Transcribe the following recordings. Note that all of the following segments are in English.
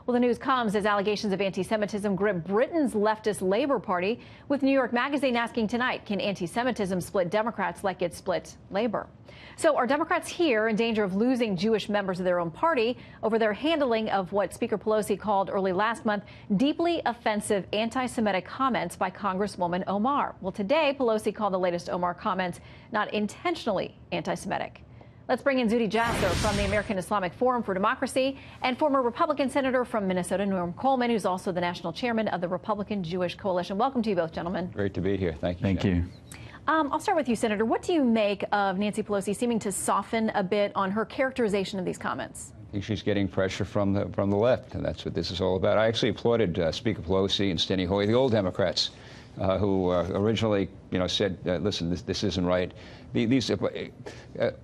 Well, the news comes as allegations of anti-Semitism grip Britain's leftist Labour Party, with New York Magazine asking tonight, can anti-Semitism split Democrats like it split Labour? So are Democrats here in danger of losing Jewish members of their own party over their handling of what Speaker Pelosi called early last month deeply offensive anti-Semitic comments by Congresswoman Omar? Well, today, Pelosi called the latest Omar comments not intentionally anti-Semitic. Let's bring in Zuhdi Jasser from the American Islamic Forum for Democracy and former Republican Senator from Minnesota, Norm Coleman, who's also the national chairman of the Republican Jewish Coalition. Welcome to you both, gentlemen. Great to be here. Thank you. Thank you. I'll start with you, Senator. What do you make of Nancy Pelosi seeming to soften a bit on her characterization of these comments? I think she's getting pressure from the left, and that's what this is all about. I actually applauded Speaker Pelosi and Steny Hoyer, the old Democrats, who originally, said, listen, this isn't right.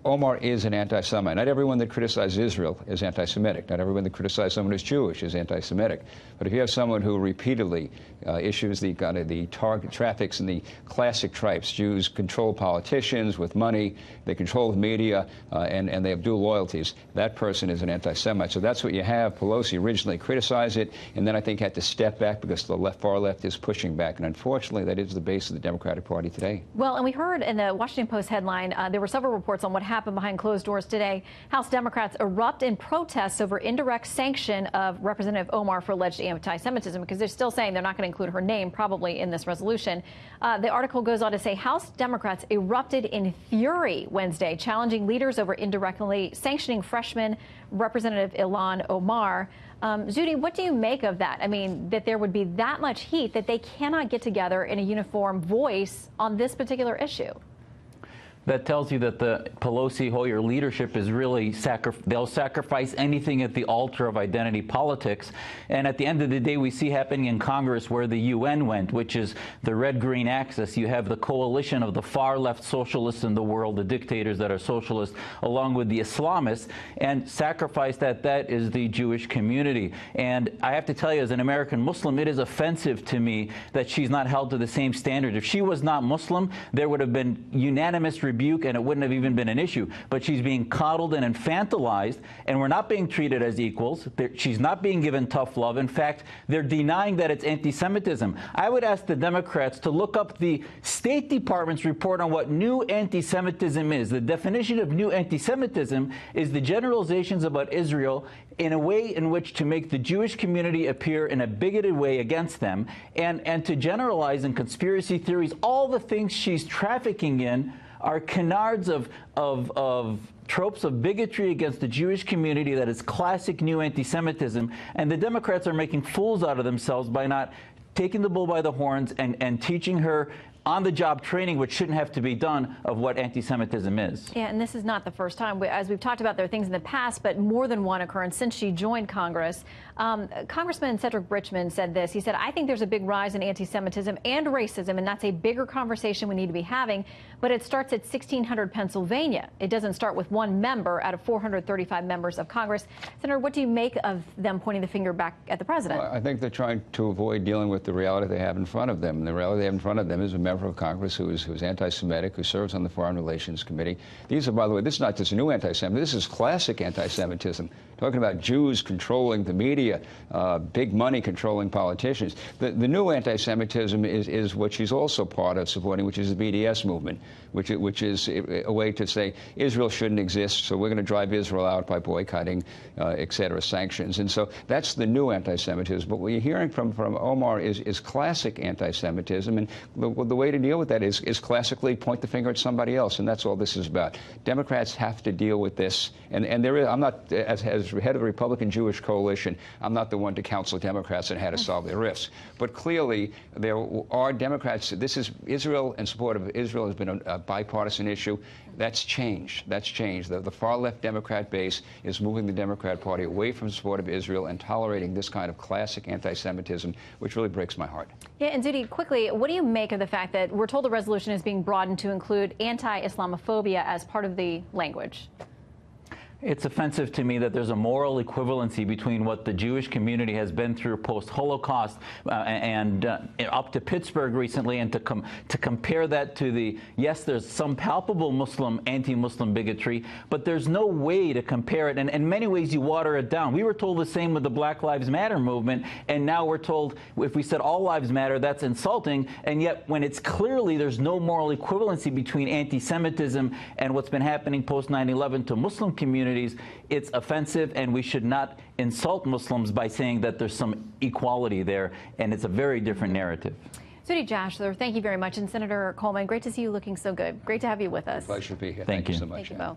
Omar is an anti-Semite. Not everyone that criticizes Israel is anti-Semitic. Not everyone that criticizes someone who's Jewish is anti-Semitic. But if you have someone who repeatedly issues the traffics in the classic tripes, Jews control politicians with money, they control the media, and they have dual loyalties, that person is an anti-Semite. So that's what you have. Pelosi originally criticized it, and then I think had to step back because the far left is pushing back. And unfortunately, that is the base of the Democratic Party today. Well, and we heard in the Washington Post headline, there were several reports on what happened behind closed doors today. House Democrats erupt in protests over indirect sanction of Representative Omar for alleged anti-Semitism, because they're still saying they're not going to include her name probably in this resolution. The article goes on to say House Democrats erupted in fury Wednesday, challenging leaders over indirectly sanctioning freshman Representative Ilhan Omar. Zuhdi, what do you make of that? I mean, that there would be that much heat that they cannot get together in a uniform voice on this particular issue. That tells you that the Pelosi-Hoyer leadership is really they'll sacrifice anything at the altar of identity politics. And at the end of the day, we see happening in Congress where the UN went, which is the red-green axis. You have the coalition of the far-left socialists in the world, the dictators that are socialists, along with the Islamists, and sacrifice that is the Jewish community. And I have to tell you, as an American Muslim, it is offensive to me that she's not held to the same standard. If she was not Muslim, there would have been unanimous rebuke and it wouldn't have even been an issue. But she's being coddled and infantilized, and we're not being treated as equals. She's not being given tough love. In fact, they're denying that it's anti-Semitism. I would ask the Democrats to look up the State Department's report on what new anti-Semitism is. The definition of new anti-Semitism is the generalizations about Israel in a way in which to make the Jewish community appear in a bigoted way against them, and to generalize in conspiracy theories. All the things she's trafficking in are canards of tropes of bigotry against the Jewish community that is classic new anti-Semitism, and the Democrats are making fools out of themselves by not taking the bull by the horns and teaching her on-the-job training, which shouldn't have to be done, of what anti-Semitism is. Yeah, and this is not the first time. As we've talked about, there are things in the past, but more than one occurrence since she joined Congress. Congressman Cedric Richmond said this. He said, I think there's a big rise in anti-Semitism and racism, and that's a bigger conversation we need to be having, but it starts at 1600 Pennsylvania. It doesn't start with one member out of 435 members of Congress. Senator, what do you make of them pointing the finger back at the president? Well, I think they're trying to avoid dealing with the reality they have in front of them. And the reality they have in front of them is a member of Congress who's anti-Semitic, who serves on the Foreign Relations Committee. These are, by the way, this is not just a new anti-Semitism. This is classic anti-Semitism. Talking about Jews controlling the media, big money controlling politicians. The new anti-Semitism is what she's also part of supporting, which is the BDS movement, which is a way to say Israel shouldn't exist, so we're going to drive Israel out by boycotting, et cetera, sanctions. And so that's the new anti-Semitism. But what you're hearing from Omar is classic anti-Semitism, and the way to deal with that is classically point the finger at somebody else, and that's all this is about. Democrats have to deal with this, and there is, I'm not, as head of the Republican Jewish Coalition, I'm not the one to counsel Democrats on how to solve their rifts. But clearly, there are Democrats. This is Israel, and support of Israel has been a bipartisan issue. That's changed. That's changed. The far-left Democrat base is moving the Democrat Party away from support of Israel and tolerating this kind of classic anti-Semitism, which really breaks my heart. Yeah, and Zuhdi, quickly, what do you make of the fact that we're told the resolution is being broadened to include anti-Islamophobia as part of the language? It's offensive to me that there's a moral equivalency between what the Jewish community has been through post-Holocaust and up to Pittsburgh recently, and to compare that to the, yes, there's some palpable anti-Muslim bigotry, but there's no way to compare it. And in many ways, you water it down. We were told the same with the Black Lives Matter movement, and now we're told if we said all lives matter, that's insulting. And yet, when it's clearly there's no moral equivalency between anti-Semitism and what's been happening post 9/11 to Muslim communities, it's offensive, and we should not insult Muslims by saying that there's some equality there, and it's a very different narrative. Zuhdi Jasser, thank you very much. And Senator Coleman, great to see you looking so good. Great to have you with us. Pleasure to be here. Thank you so much. Thank you both.